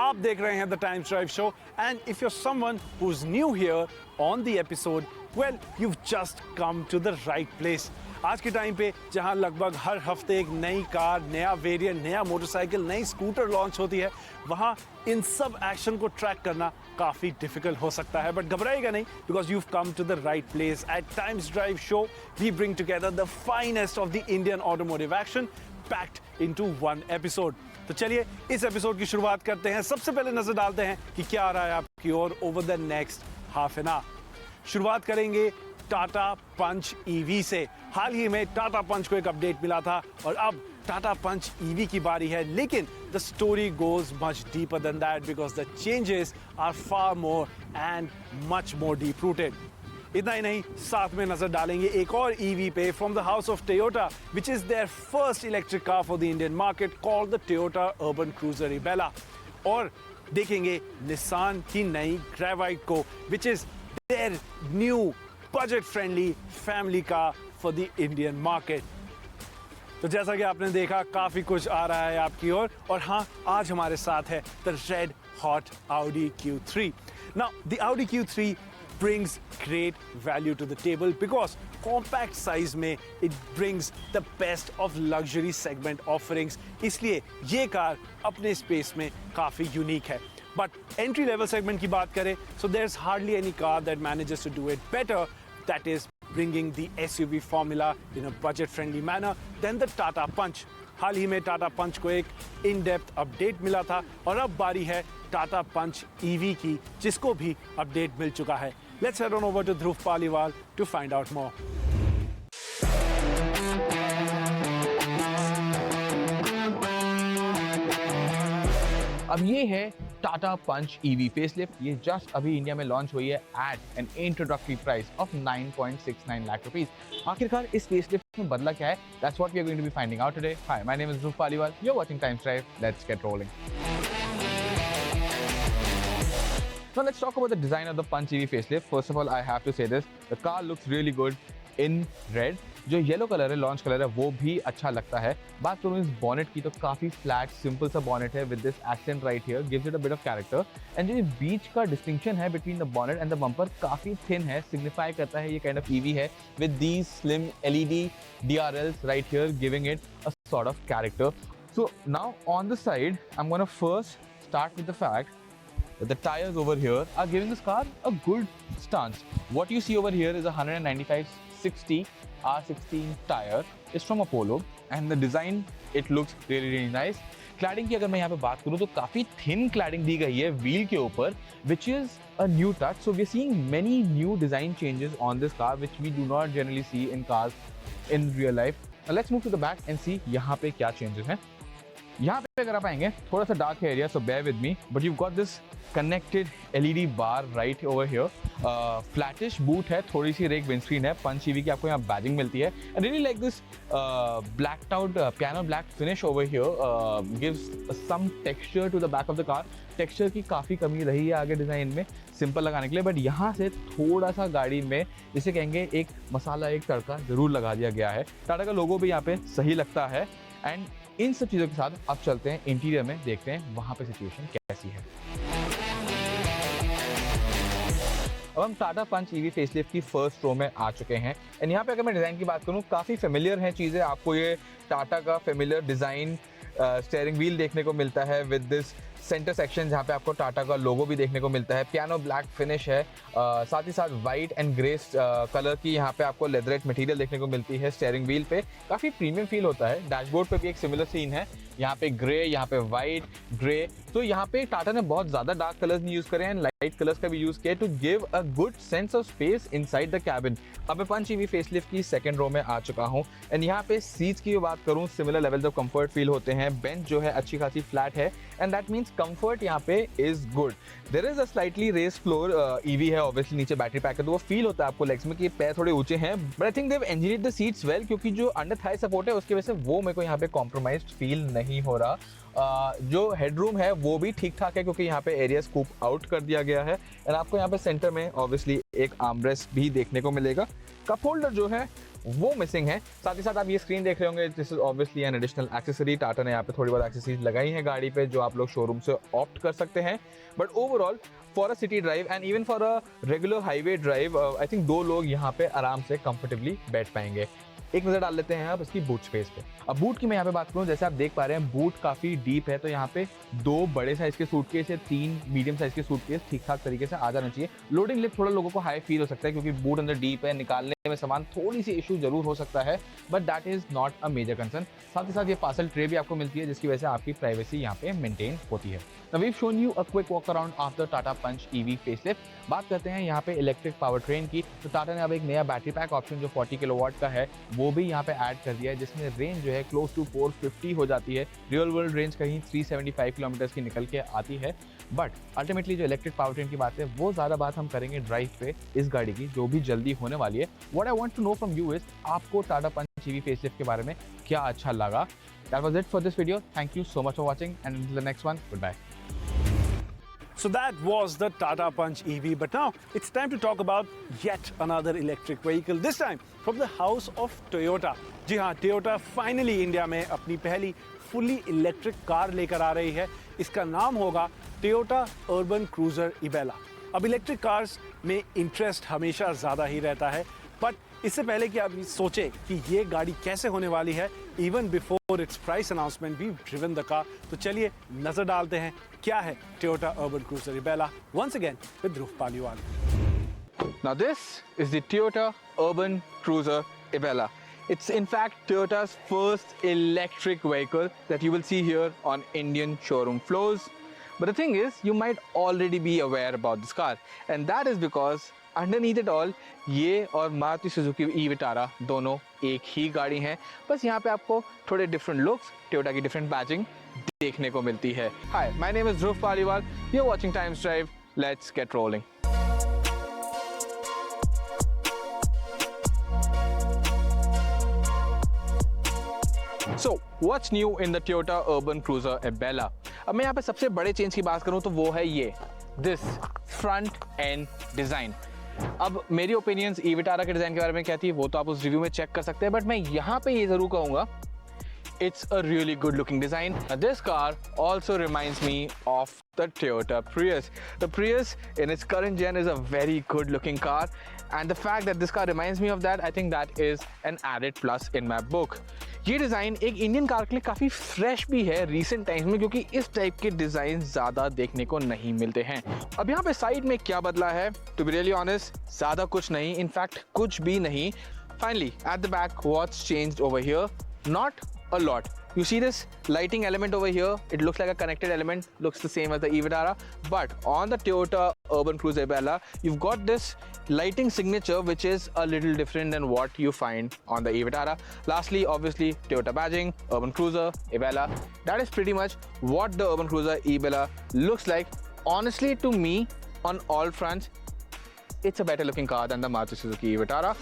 आप देख रहे हैं the times drive show and if you're someone who's new here on the episode, well, you've just come to the right place. आज के time पे जहां लगभग हर हफ्ते एक नई कार, नया वेरिएंट, नया मोटरसाइकिल, नई स्कूटर लॉन्च होती है, वहां इन सब एक्शन को ट्रैक करना काफी डिफिकल्ट हो सकता है. बट घबराइएगा नहीं, because you've come to the right place. At Times Drive Show, we bring together the finest of the Indian automotive action packed into one episode. तो चलिए इस एपिसोड की शुरुआत करते हैं. सबसे पहले नजर डालते हैं कि क्या आ रहा है आपकी ओर over the next half an hour. शुरुआत करेंगे टाटा पंच ईवी से. हाल ही में टाटा पंच को एक अपडेट मिला था और अब टाटा पंच ईवी की बारी है, लेकिन the story goes much deeper than that because the changes are far more and much more deep rooted. इतना ही नहीं, साथ में नजर डालेंगे एक और ईवी पे from the house of Toyota, which is their first electric car for the Indian market called the Toyota urban cruiser Rebella. और देखेंगे निसान की नई ग्रेवाइट को, which is their new budget friendly family car for the Indian market. तो जैसा कि आपने देखा, काफी कुछ आ रहा है आपकी ओर. और हाँ, आज हमारे साथ है the red hot Audi Q3. Now, the Audi Q3 brings great value to the table because compact size में it brings the best of luxury segment offerings. इसलिए ये कार अपने स्पेस में काफी यूनिक है. But entry level segment की बात करें, so there's hardly any car that manages to do it better. That is bringing the SUV formula in a budget friendly manner than the Tata Punch. हाल ही में टाटा पंच को एक in depth update मिला था और अब बारी है टाटा पंच ईवी की, जिसको भी अपडेट मिल चुका है. Let's head on over to Dhruv Paliwal to find out more. अब ये है टाटा पंच ईवी फेसलिफ्ट. ये जस्ट अभी इंडिया में लॉन्च हुई है at an introductory price of 9.69 lakh rupees. आखिरकार इस फेसलिफ्ट में बदला क्या है? That's what we are going to be finding out today. Hi, my name is Dhruv Paliwal. You are watching Times Drive. Let's get rolling. So let's talk about the design of the Punch EV facelift. First of all, I have to say this: the car looks really good in red. जो yellow colour है, launch colour है, वो भी अच्छा लगता है. बात करूँ इस बॉनेट की तो काफी फ्लैट सिंपल सा बॉनेट है with this accent right here, gives it a bit of character. And जो बीच का डिस्टिंक्शन है between the bonnet and the bumper काफी थिन है, सिग्निफाई करता है ये काइंड ऑफ ईवी है with these slim LED DRLs right here, giving it a sort of character. So now on the side I am gonna first start with the fact the tires over here are giving this car a good stance. What you see over here is a 195/60 R16 tire. It's from Apollo and the design, it looks really nice. Cladding की अगर मैं यहाँ पे बात करूँ तो काफी thin cladding दी गई है wheel के ऊपर, which is a new touch. So we are seeing many new design changes on this car which we do not generally see in cars in real life. Now let's move to the back and see यहाँ पे क्या changes हैं. यहाँ पे अगर आप आएंगे, थोड़ा सा dark area, so bear with me, but you've got this connected LED bar right over here. Flattish boot है, थोड़ी सी रेक विंडस्क्रीन है. पंच ईवी की आपको यहाँ बैजिंग मिलती है. I really like this blacked out piano black finish over here, gives some texture to the back of the car. Texture की काफ़ी कमी रही है आगे डिज़ाइन में सिंपल लगाने के लिए, बट यहाँ से थोड़ा सा गाड़ी में जिसे कहेंगे एक मसाला, एक तड़का ज़रूर लगा दिया गया है. टाटा का लोगो भी यहाँ पे सही लगता है. एंड इन सब चीज़ों के साथ अब चलते हैं इंटीरियर में, देखते हैं वहाँ पे सिचुएशन कैसी है. अब हम टाटा पंच ईवी फेसलिफ्ट की फर्स्ट रो में आ चुके हैं. एंड यहाँ पे अगर मैं डिज़ाइन की बात करूँ, काफ़ी फेमिलियर हैं चीज़ें. आपको ये टाटा का फेमिलियर डिज़ाइन स्टीयरिंग व्हील देखने को मिलता है विद दिस सेंटर सेक्शन, जहाँ पे आपको टाटा का लोगो भी देखने को मिलता है. पियानो ब्लैक फिनिश है, साथ ही साथ वाइट एंड ग्रे कलर की यहाँ पे आपको लेदरेट मटेरियल देखने को मिलती है. स्टीयरिंग व्हील पे काफ़ी प्रीमियम फील होता है. डैशबोर्ड पे भी एक सिमिलर सीन है, यहाँ पे ग्रे, यहाँ पे वाइट, ग्रे. तो यहाँ पे टाटा ने बहुत ज़्यादा डार्क कलर्स नहीं यूज़ करे हैं, लाइट कलर्स का भी यूज़ किया to give a good sense of space inside the cabin. अब मैं पंच ईवी फेसलिफ्ट की सेकंड रो में आ चुका हूँ. एंड यहाँ पे सीट्स की बात करूँ, similar levels of comfort feel होते हैं. बेंच जो है अच्छी खासी फ्लैट है एंड दैट मीन्स कंफर्ट यहाँ पे is good. There is a slightly raised floor. EV है, ऑब्वियसली नीचे बैटरी पैक है, तो वो फील होता है आपको लेग्स में कि पैर थोड़े ऊंचे हैं. But I think Dev engineered the seats well, क्योंकि जो अंडर थाई सपोर्ट है उसकी वजह से वो मेरे को यहाँ पे कॉम्प्रोमाइज्ड फील नहीं हो रहा. जो हेडरूम है वो भी ठीक ठाक है, क्योंकि यहाँ पे एरिया स्कूप आउट कर दिया गया है. एंड आपको यहाँ पे सेंटर में ऑब्वियसली एक आर्मरेस्ट भी देखने को मिलेगा. कप होल्डर जो है वो मिसिंग है। साथ ही साथ आप ये स्क्रीन देख रहे होंगे, this is obviously an additional accessory. Tata ने यहाँ पे थोड़ी बहुत एक्सेसरीज लगाई हैं गाड़ी पे जो आप लोग शोरूम से ऑप्ट कर सकते हैं। But overall for a city drive and even for a regular highway drive I think 2 लोग यहाँ पे आराम से कंफर्टेबली बैठ पाएंगे। एक नज़र डाल लेते हैं आप इसकी बूट स्पेस पे। अब बूट की मैं यहाँ पे बात करूँ, जैसे आप देख पा रहे हैं बूट काफ़ी डीप है, तो यहाँ पे 2 बड़े साइज़ के सूटकेस या 3 मीडियम साइज़ के सूटकेस ठीक ठाक तरीके से आ जाना चाहिए। लोडिंग लिफ्ट थोड़ा लोगों को हाई फील हो सकता है क्योंकि बूट अंदर डीप है, निकालने में सामान थोड़ी सी इशू जरूर हो सकता है, but that is not a major concern. साथ ही साथ ये पार्सल ट्रे भी आपको मिलती है जिसकी वजह से आपकी प्राइवेसी यहाँ पे मेंटेन होती है। Now we've shown you a quick walk around of the Tata Punch EV facelift। बात करते हैं यहाँ पे इलेक्ट्रिक पावर ट्रेन की, तो टाटा ने अब एक नया बैटरी पैक ऑप्शन जो 40 किलोवाट का है वो भी यहाँ पे ऐड कर दिया है, जिसमें रेंज जो है क्लोज टू 450 हो जाती है। रियल वर्ल्ड रेंज कहीं 375 किलोमीटर की निकल के आती है। बट अल्टीमेटली जो इलेक्ट्रिक पावर ट्रेन की बात है वो ज़्यादा बात हम करेंगे ड्राइव पे इस गाड़ी की जो भी जल्दी होने वाली है। What I want to know from you is आपको टाटा पंच EV फेसलिफ्ट के बारे में क्या अच्छा लगा। That was it for this video. Thank you so much for watching, and until the next one, goodbye. So that was the Tata Punch EV, but now it's time to talk about yet another electric vehicle, this time from the house of Toyota. जी हाँ, Toyota finally India में अपनी पहली fully electric car लेकर आ रही है। इसका नाम होगा Toyota Urban Cruiser Ibella। अब इलेक्ट्रिक कार्स में इंटरेस्ट हमेशा ज़्यादा ही रहता है, बट इससे पहले कि आप सोचे कि ये गाड़ी कैसे होने वाली है, even before its price announcement we driven the car, तो चलिए नजर डालते हैं क्या है Toyota Urban Cruiser Ibella, once again with Dhruv Paliwal. Now this is the Toyota Urban Cruiser Ibella. It's in fact Toyota's first electric vehicle that you will see here on Indian showroom floors. But the thing is, you might already be aware about this car, and that is because underneath it all, ये और Maruti Suzuki e-Vitara दोनों एक ही गाड़ी हैं, बस यहाँ पे आपको थोड़े different looks, Toyota की different badging देखने को मिलती है। Hi, my name is Dhruv Paliwal. You're watching Times Drive. Let's get rolling. So, what's new in the Toyota Urban Cruiser Ibella? अब मैं यहाँ पे सबसे बड़े चेंज की बात करूँ तो वो है ये दिस फ्रंट एंड डिज़ाइन। अब मेरी ओपिनियंस e-Vitara के डिज़ाइन के बारे में क्या थी वो तो आप उस रिव्यू में चेक कर सकते हैं, बट मैं यहाँ पे ये ज़रूर कहूँगा it's a really good looking design. This car also reminds me of the Toyota Prius. The Prius in its current gen is a very good looking car, and the fact that this car reminds me of that, I think that is an added plus in my book. ये design एक Indian car के लिए काफ़ी fresh भी है recent times में, क्योंकि इस टाइप के डिज़ाइन ज़्यादा देखने को नहीं मिलते हैं। अब यहाँ पे साइड में क्या बदला है, टू बी रियली ऑनेस्ट ज़्यादा कुछ नहीं, इनफैक्ट कुछ भी नहीं। Finally at the back what's changed over here, not a lot. You see this lighting element over here, it looks like a connected element, looks the same as the e-Vitara, but on the Toyota Urban Cruiser Ibella you've got this lighting signature which is a little different than what you find on the e-Vitara. Lastly, obviously Toyota badging, Urban Cruiser Ibella, that is pretty much what the Urban Cruiser Ibella looks like. Honestly, to me, on all fronts, it's a better looking car than the Maruti Suzuki e-Vitara.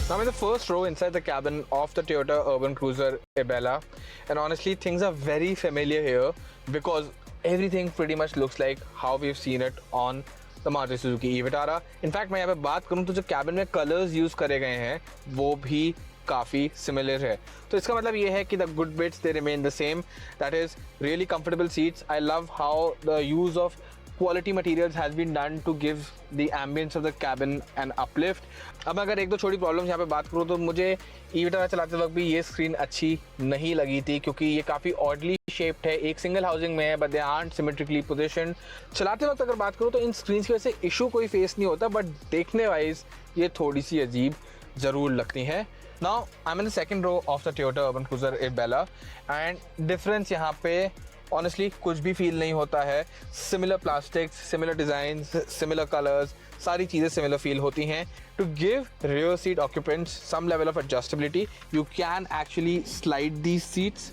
Now I'm in the first row inside the cabin of the Toyota Urban Cruiser Ibella, and honestly things are very familiar here because everything pretty much looks like how we've seen it on the Maruti Suzuki e-Vitara. In fact मैं यहाँ पे बात करूँ तो जो cabin में colors use करे गए हैं वो भी काफ़ी similar है, तो इसका मतलब ये है कि the good bits they remain the same. That is really comfortable seats. I love how the use of quality materials has been done to give the ambience of the cabin an uplift. अब अगर एक दो छोटी problems यहाँ पे बात करूँ तो मुझे e-Vitara चलाते वक्त भी ये स्क्रीन अच्छी नहीं लगी थी, क्योंकि ये काफ़ी ऑडली शेप्ड है, एक सिंगल हाउसिंग में है, but they aren't symmetrically positioned. चलाते वक्त अगर बात करूँ तो इन स्क्रीन की वजह से इशू कोई फेस नहीं होता, बट देखने वाइज ये थोड़ी सी अजीब ज़रूर लगती हैं। Now I'm in the second row of the Toyota Urban Cruiser Ibella, and difference यहाँ पे ऑनेस्टली कुछ भी फील नहीं होता है। Similar plastics, similar design, similar colours, सारी चीज़ें सिमिलर फील होती हैं। To give rear seat occupants some level of adjustability, you can actually slide these seats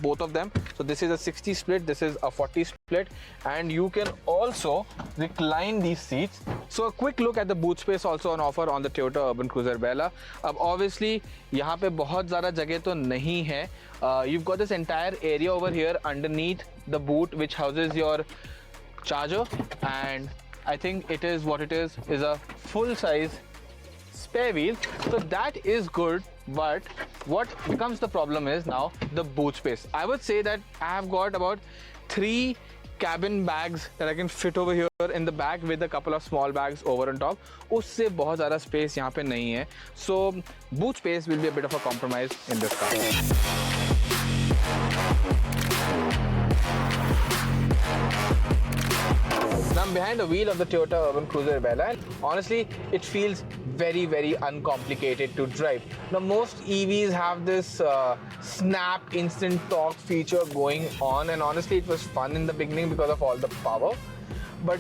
both of them. So this is a 60 split, this is a 40 split, and you can also recline these seats. So a quick look at the boot space also on offer on the Toyota Urban Cruiser Bella. अब obviously यहाँ पे बहुत ज़्यादा जगह तो नहीं है. You've got this entire area over here underneath the boot which houses your charger, and I think it is what it is a full size spare wheel, so that is good. But what becomes the problem is now the boot space. I would say that I have got about 3 cabin bags that I can fit over here in the back with a couple of small bags over on top. उससे बहुत ज़्यादा space यहाँ पे नहीं है, so boot space will be a bit of a compromise in this car. Now I'm behind the wheel of the Toyota Urban Cruiser Bella, and honestly it feels very uncomplicated to drive. Now most EVs have this snap instant torque feature going on, and honestly it was fun in the beginning because of all the power, but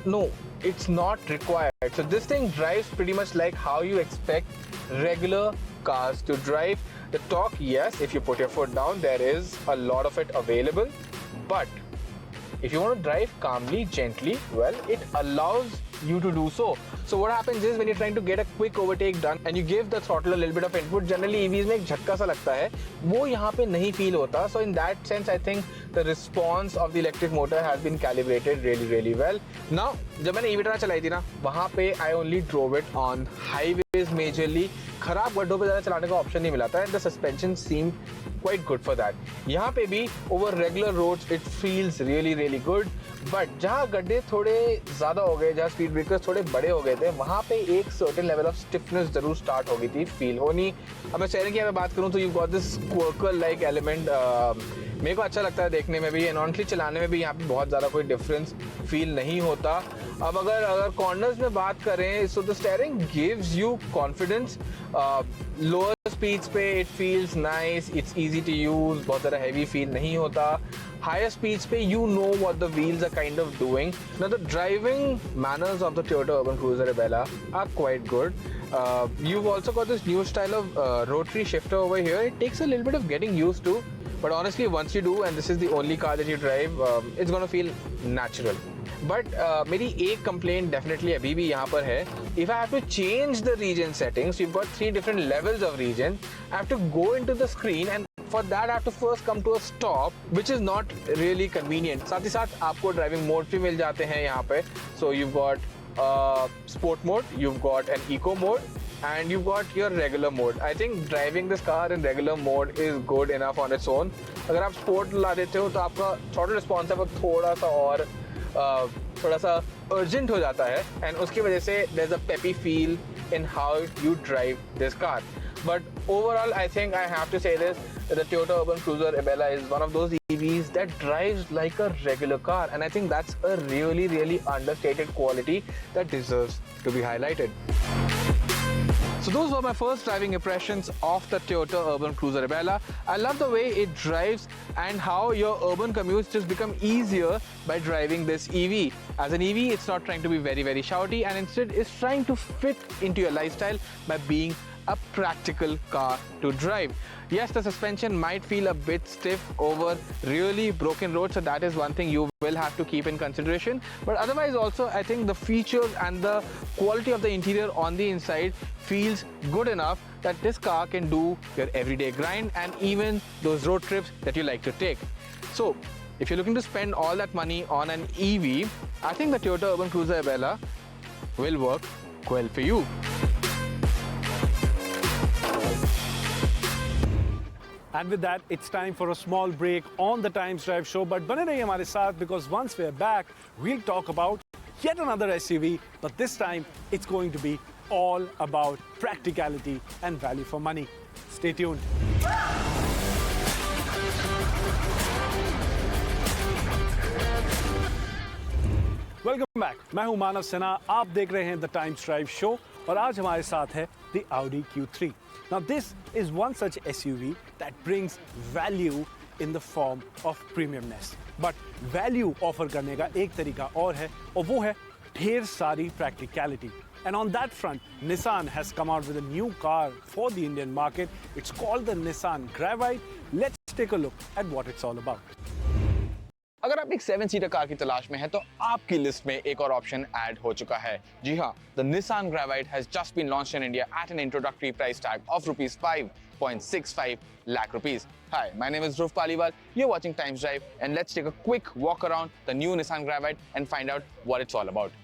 no, it's not required. So this thing drives pretty much like how you expect regular cars to drive. The torque, yes, if you put your foot down, there is a lot of it available, but if you want to drive calmly, gently, well, it allows you to do so. So what happens is when you're trying to get a quick overtake done and you give the throttle a little bit of input, generally EVs में एक झटका सा लगता है, वो यहाँ पे नहीं feel होता. So in that sense, I think the response of the electric motor has been calibrated really well. Now, जब मैंने e-Vitara चलाई थी ना, वहाँ पे I only drove it on highways majorly. खराब गड्ढों पे ज़्यादा चलाने का ऑप्शन नहीं मिला था, and the suspension seemed quite good for that. यहाँ पे भी over regular roads it feels really good. But जहाँ गड्ढे थोड़े ज़्यादा हो गए, जहाँ स्पीड ब्रेकर्स थोड़े बड़े हो गए थे, वहाँ पे एक सर्टेन लेवल ऑफ स्टिफनेस जरूर स्टार्ट हो गई थी फील होनी. अब मैं स्टीयरिंग की मैं बात करूँ तो you got this quirkier like element. मेरे को अच्छा लगता है देखने में भी, एंड ऑनेस्टली चलाने में भी यहाँ पे बहुत ज़्यादा कोई डिफरेंस फील नहीं होता. अब अगर कॉर्नर्स में बात करें, so the steering gives you confidence. Lower speeds पे it feels nice, it's easy to use, बहुत ज़्यादा हैवी फील नहीं होता. Higher speeds pe you know what the wheels are kind of doing. Now the driving manners of the Toyota Urban Cruiser Bella are quite good. You've also got this new style of rotary shifter over here. It takes a little bit of getting used to, but honestly once you do, and this is the only car that you drive, it's going to feel natural. But मेरी एक complaint definitely अभी भी यहाँ पर है. If I have to change the region settings, you've got 3 different levels of region. I have to go into the screen, and for that I have to first come to a stop, which is not really convenient. साथ ही साथ आपको driving modes भी मिल जाते हैं यहाँ पे. So you've got sport mode, you've got an eco mode, and you've got your regular mode. I think driving this car in regular mode is good enough on its own. अगर आप sport ला देते हो तो आपका throttle response है वो थोड़ा सा urgent हो जाता है, and उसकी वजह से there's a peppy feel in how you drive this car. But overall, I think I have to say this, that the Toyota Urban Cruiser Bella is one of those EVs that drives like a regular car, and I think that's a really understated quality that deserves to be highlighted. So those were my first driving impressions of the Toyota Urban Cruiser Bella. I love the way it drives and how your urban commutes just become easier by driving this EV. As an EV, it's not trying to be very shouty, and instead is trying to fit into your lifestyle by being a practical car to drive. Yes, the suspension might feel a bit stiff over really broken roads, so that is one thing you will have to keep in consideration. But otherwise also, I think the features and the quality of the interior on the inside feels good enough that this car can do your everyday grind and even those road trips that you like to take. So if you're looking to spend all that money on an EV, I think the Toyota Urban Cruiser Bella will work well for you. And with that, it's time for a small break on the Times Drive show. But bane rahiye hamare saath, because once we're back, we'll talk about yet another SUV. But this time, it's going to be all about practicality and value for money. Stay tuned. Welcome back. मैं हूं मानव सिन्हा. आप देख रहे हैं the times drive show, और आज हमारे साथ है the Audi Q3. Now this is one such SUV that brings value in the form of premiumness. But value offer करने का एक तरीका और है, और वो है ढेर सारी practicality. And on that front, Nissan has come out with a new car for the Indian market. It's called the Nissan Gravite. Let's take a look at what it's all about. अगर आप एक 7 seater car की तलाश में हैं तो आपकी list में एक और ऑप्शन ऐड हो चुका है। जी हाँ, the Nissan Gravite has just been launched in India at an introductory price tag of ₹5.65 lakh rupees. Hi, my name is Dhruv Paliwal. You're watching Times Drive, and let's take a quick walk around the new Nissan Gravite and find out what it's all about.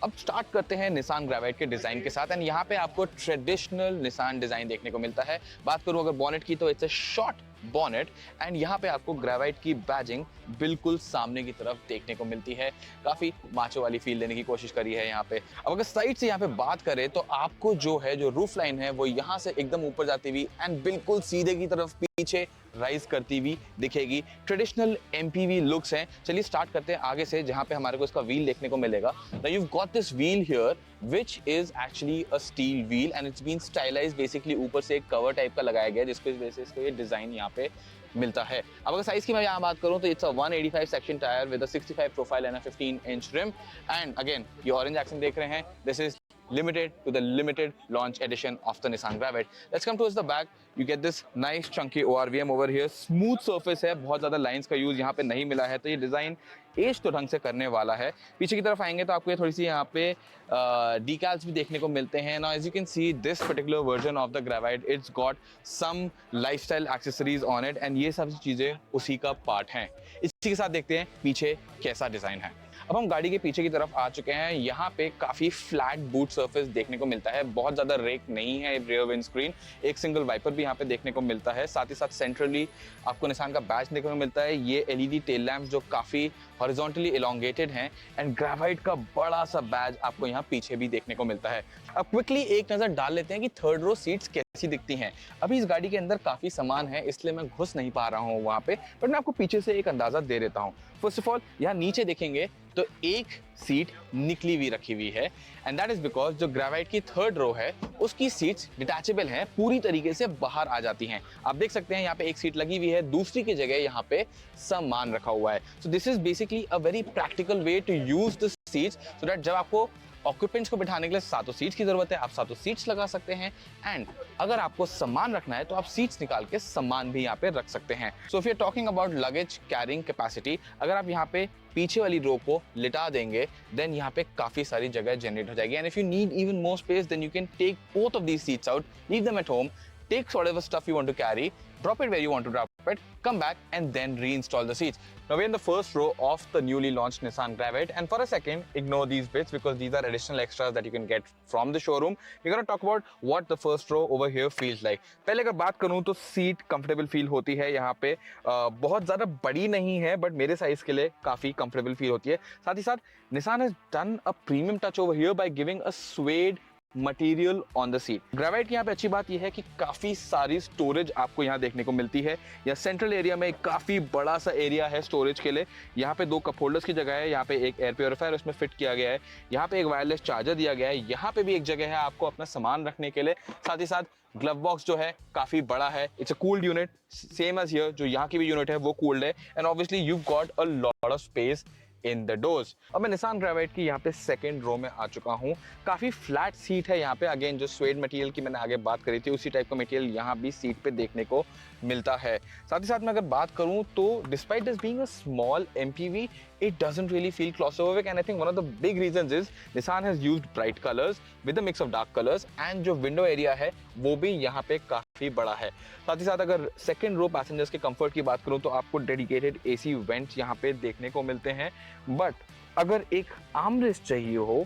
अब start करते हैं Nissan ग्रेवाइट के design के साथ and यहाँ पे आपको traditional Nissan design देखने को मिलता है। बात करूँ अगर बॉनेट की तो it's a short bonnet and यहाँ पे आपको ग्रेवाइट की बैजिंग बिल्कुल सामने की तरफ देखने को मिलती है। काफी माचो वाली फील देने की कोशिश करी है यहाँ पे। अब अगर साइड से यहाँ पे बात करें तो आपको जो रूफ लाइन है वो यहाँ से एकदम ऊपर जाती हुई एंड बिल्कुल सीधे की तरफ पीछे राइज करती हुई दिखेगी। ट्रेडिशनल एमपीवी लुक्स हैं। चलिए स्टार्ट करते हैं आगे से जहाँ पे हमारे को इसका व्हील देखने को मिलेगा। Now you've got this wheel here which is actually a steel wheel and it's been stylized basically ऊपर से एक कवर टाइप का लगाया गया जिसके वजह से इसको ये डिजाइन यहाँ पे मिलता है। अब अगर साइज की मैं यहाँ बात करूँ तो it's a 185 section tyre with a 65 profile and a 15 inch rim and again ये ऑरेंज एक्सेंट देख रहे हैं। This is limited to the limited launch edition of the Nissan Gravite. Let's come towards the back. You get this nice chunky ORVM over here. Smooth surface है, बहुत ज़्यादा lines का use यहाँ पे नहीं मिला है तो ये डिज़ाइन एज तो ढंग से करने वाला है। पीछे की तरफ आएंगे तो आपको ये थोड़ी सी यहाँ पे decals भी देखने को मिलते हैं। Now as you can see this particular version of the Gravite, it's got some lifestyle accessories on it and ये सब चीज़ें उसी का पार्ट हैं। इसी के साथ देखते हैं पीछे कैसा डिज़ाइन है। अब हम गाड़ी के पीछे की तरफ आ चुके हैं। यहाँ पे काफी फ्लैट बूट सरफेस देखने को मिलता है। बहुत ज्यादा रेक नहीं है रियर विंडस्क्रीन। एक सिंगल वाइपर भी यहाँ पे देखने को मिलता है। साथ ही साथ सेंट्रली आपको निसान का बैज देखने को मिलता है। ये एलईडी टेल लैंप्स जो काफी हॉरिजॉन्टली एलोंगेटेड हैं एंड ग्रेवाइट का बड़ा सा बैज आपको यहाँ पीछे भी देखने को मिलता है। अब क्विकली एक नजर डाल लेते हैं कि थर्ड रो सीट्स कैसी दिखती हैं। अभी इस गाड़ी के अंदर काफी सामान है इसलिए मैं घुस नहीं पा रहा हूँ वहाँ पे, बट मैं आपको पीछे से एक अंदाजा दे देता हूँ। फर्स्ट ऑफ ऑल यहाँ नीचे देखेंगे तो एक सीट निकली हुई रखी हुई है एंड दैट इज बिकॉज जो ग्रेवाइट की थर्ड रो है उसकी सीट्स डिटैचेबल हैं, पूरी तरीके से बाहर आ जाती हैं। आप देख सकते हैं यहाँ पे एक सीट लगी हुई है, दूसरी की जगह यहाँ पे सामान रखा हुआ है। So this is basically a very practical way to use the seats so that जब आपको ऑक्यूपेंट्स को बिठाने के लिए सातों सीट्स की जरूरत है आप सातों सीट्स लगा सकते हैं एंड अगर आपको सामान रखना है तो आप सीट्स निकाल के सामान भी यहाँ पे रख सकते हैं। So if you are talking about luggage carrying capacity, अगर आप यहाँ पे पीछे वाली रो को लिटा देंगे देन यहाँ पे काफी सारी जगह जनरेट हो जाएगी and if you need even more space then you can take both of these seats out, leave them at home, take whatever stuff you want to carry, drop it where you want to drop it, come back and then reinstall the seats. Now we're in the first row of the newly launched Nissan Gravite and for a second ignore these bits because these are additional extras that you can get from the showroom. We're going to talk about what the first row over here feels like. पहले अगर बात करूं तो seat comfortable feel होती है यहाँ पे। बहुत ज़्यादा बड़ी नहीं है बट मेरे साइज के लिए काफ़ी कंफर्टेबल फील होती है। साथ ही साथ Nissan has done a premium touch over here by giving a suede material on the seat. Gravite की यहाँ पे अच्छी बात यह है कि काफी सारी स्टोरेज आपको यहाँ देखने को मिलती है। या सेंट्रल एरिया में काफी बड़ा सा एरिया है स्टोरेज के लिए। यहाँ पे 2 कप होल्डर्स की जगह है, यहाँ पे एक एयर प्योरीफायर उसमें फिट किया गया है, यहाँ पे एक वायरलेस चार्जर दिया गया है, यहाँ पे भी एक जगह है आपको अपना सामान रखने के लिए। साथ ही साथ ग्लव बॉक्स जो है काफी बड़ा है। It's a cooled unit same as here, जो यहाँ की भी यूनिट है वो कूल्ड है and obviously you got a lot of space in the doors. अब मैं निसान ग्रेवाइट की यहाँ पे सेकंड रो में आ चुका हूँ। काफी फ्लैट सीट है यहाँ पे। अगेन जो स्वेड मटेरियल की मैंने आगे बात करी थी उसी टाइप का मटेरियल यहाँ भी सीट पे देखने को मिलता है। साथ ही साथ मैं अगर बात करूँ तो despite this being a small MPV it doesn't really feel claustrophobic and I think one of the big reasons is Nissan has used bright colors with a mix of dark colors and जो window area है वो भी यहाँ पे काफी बड़ा है। साथ ही साथ अगर सेकंड रो पैसेंजर्स के कंफर्ट की बात करूँ तो आपको डेडिकेटेड एसी वेंट्स यहाँ पे देखने को मिलते हैं बट अगर एक आर्मरेस्ट चाहिए हो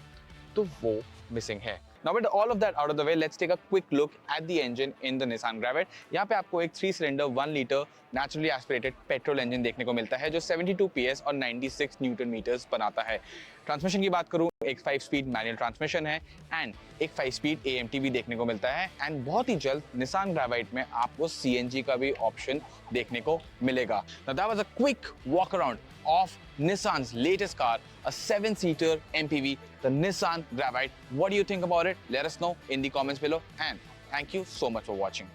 तो वो मिसिंग है। Now with all of that out of the way, let's take a quick look at the engine in the Nissan Gravite. यहाँ पे आपको एक 3-cylinder 1 liter naturally aspirated petrol engine देखने को मिलता है जो 72 PS और 96 Newton meters बनाता है। ट्रांसमिशन की बात करूँ एक 5-speed मैनुअल ट्रांसमिशन है एंड एक 5-speed AMT भी देखने को मिलता है एंड बहुत ही जल्द निसान ग्रेवाइट में आपको CNG का भी ऑप्शन देखने को मिलेगा। Now that was a quick walk around of Nissan's latest car, a 7-seater MPV, the Nissan Gravite. What do you think about it? Let us know in the comments below and thank you so much for watching.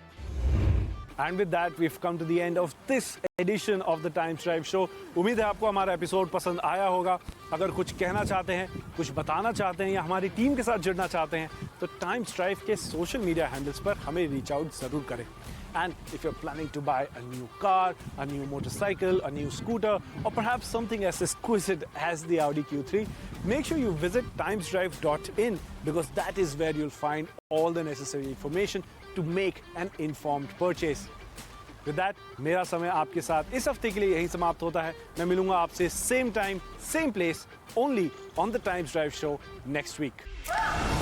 And with that, we've come to the end of this edition of the Times Drive Show. उम्मीद है आपको हमारा episode पसंद आया होगा. अगर कुछ कहना चाहते हैं, कुछ बताना चाहते हैं या हमारी टीम के साथ जुड़ना चाहते हैं तो टाइम्स ड्राइव के सोशल मीडिया हैंडल्स पर हमें रीच आउट ज़रूर करें. And if you're planning to buy a new car, a new motorcycle, a new scooter, or perhaps something as exquisite as the Audi Q3, make sure you visit timesdrive.in because that is where you'll find all the necessary information to make an informed purchase. With that, मेरा समय आपके साथ इस हफ्ते के लिए यहीं समाप्त होता है. मैं मिलूंगा आपसे same time, same place, only on the Times Drive Show next week.